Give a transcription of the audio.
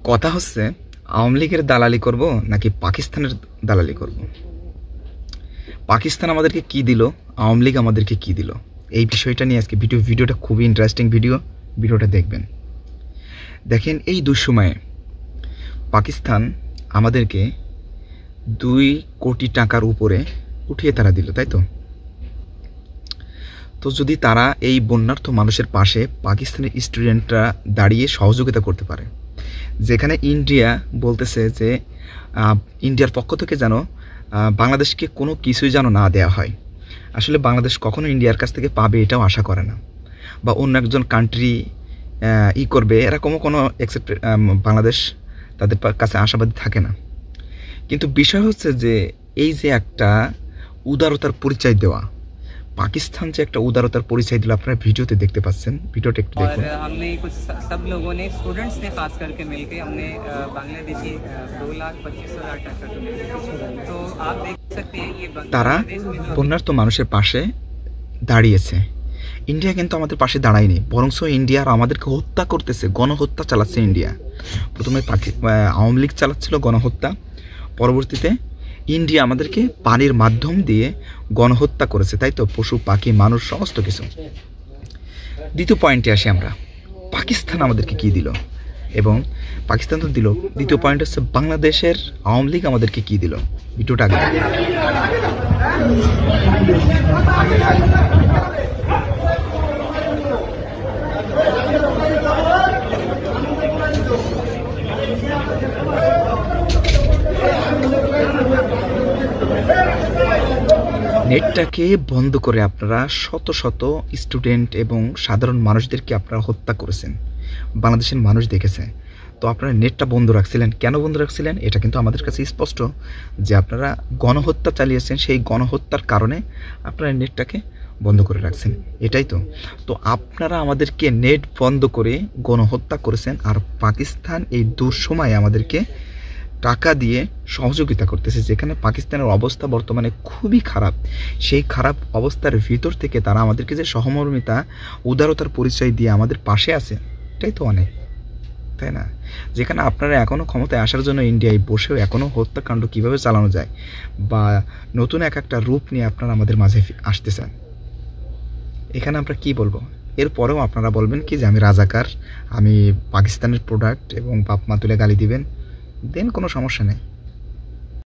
কথা হচ্ছে আওয়ামী লীগের দালালি করব নাকি পাকিস্তানের দালালি করব। পাকিস্তান আমাদেরকে কি দিল, আওয়ামী লীগ আমাদেরকে কি দিল, এই বিষয়টা নিয়ে আজকে ভিডিওটা খুবই ইন্টারেস্টিং ভিডিওটা দেখবেন। দেখেন, এই দুঃসময়ে পাকিস্তান আমাদেরকে 2 কোটি টাকার উপরে উঠিয়ে তারা দিল, তাই তো। তো যদি তারা এই বন্যার্থ মানুষের পাশে পাকিস্তানের স্টুডেন্টরা দাঁড়িয়ে সহযোগিতা করতে পারে, যেখানে ইন্ডিয়া বলতেছে যে ইন্ডিয়ার পক্ষ থেকে যেন বাংলাদেশকে কোনো কিছুই যেন না দেওয়া হয়। আসলে বাংলাদেশ কখনো ইন্ডিয়ার কাছ থেকে পাবে এটাও আশা করে না, বা অন্য একজন কান্ট্রি করবে এরকমও কোনো বাংলাদেশ তাদের কাছে আশাবাদী থাকে না। কিন্তু বিষয় হচ্ছে যে এই যে একটা উদারতার পরিচয় দেওয়া, पाकिस्तान से एक उदारतार परिचय दिल আপনারা ভিডিওতে দেখতে পাচ্ছেন। ভিডিওটা একটু দেখুন। और हमने कुछ सब लोगों ने स्टूडेंट्स ने खास करके मिलके हमने बांग्लादेशी 2,25,000 টাকা डोनेट किया। तो आप देख सकते हैं ये তারা বন্যার্ত মানুষের পাশে দাঁড়িয়েছে। ইন্ডিয়া কিন্তু আমাদের পাশে দাঁড়ায়নি, বরংস ইন্ডিয়া আমাদেরকে হত্যা করতেছে, গণহত্যা চালাচ্ছে ইন্ডিয়া। প্রথমে আওয়ামী লীগ চালাচ্ছিল গণহত্যা, পরবর্তীতে ইন্ডিয়া আমাদেরকে পানির মাধ্যম দিয়ে গণহত্যা করেছে, তাই তো, পশু পাখি মানুষ সমস্ত কিছু। দ্বিতীয় পয়েন্টে আসি আমরা, পাকিস্তান আমাদেরকে কি দিল, এবং পাকিস্তান তো দিল। দ্বিতীয় পয়েন্ট হচ্ছে বাংলাদেশের আওয়ামী লীগ আমাদেরকে কি দিল। ভিডিওটা আগে নেটটাকে বন্ধ করে আপনারা শত শত স্টুডেন্ট এবং সাধারণ মানুষদেরকে আপনারা হত্যা করেছেন, বাংলাদেশের মানুষ দেখেছে। তো আপনারা নেটটা বন্ধ রাখছিলেন, কেন বন্ধ রাখছিলেন এটা কিন্তু আমাদের কাছে স্পষ্ট, যে আপনারা গণহত্যা চালিয়েছেন, সেই গণহত্যার কারণে আপনারা নেটটাকে বন্ধ করে রাখছেন, এটাই তো। তো আপনারা আমাদেরকে নেট বন্ধ করে গণহত্যা করেছেন, আর পাকিস্তান এই দুঃসময়ে আমাদেরকে টাকা দিয়ে সহযোগিতা করতেছে, যেখানে পাকিস্তানের অবস্থা বর্তমানে খুবই খারাপ। সেই খারাপ অবস্থার ভিতর থেকে তারা আমাদেরকে যে সহমর্মিতা, উদারতার পরিচয় দিয়ে আমাদের পাশে আছে, এটাই তো অনেক, তাই না। যেখানে আপনারা এখনও ক্ষমতায় আসার জন্য ইন্ডিয়ায় বসেও এখনও হত্যাকাণ্ড কীভাবে চালানো যায় বা নতুন একটা রূপ নিয়ে আপনারা আমাদের মাঝে আসতে চান, এখানে আমরা কি বলবো। এরপরেও আপনারা বলবেন কি যে আমি রাজাকার, আমি পাকিস্তানের প্রোডাক্ট, এবং বাপ মা তুলে গালি দিবেন, দেন কোনো সমস্যা নেই।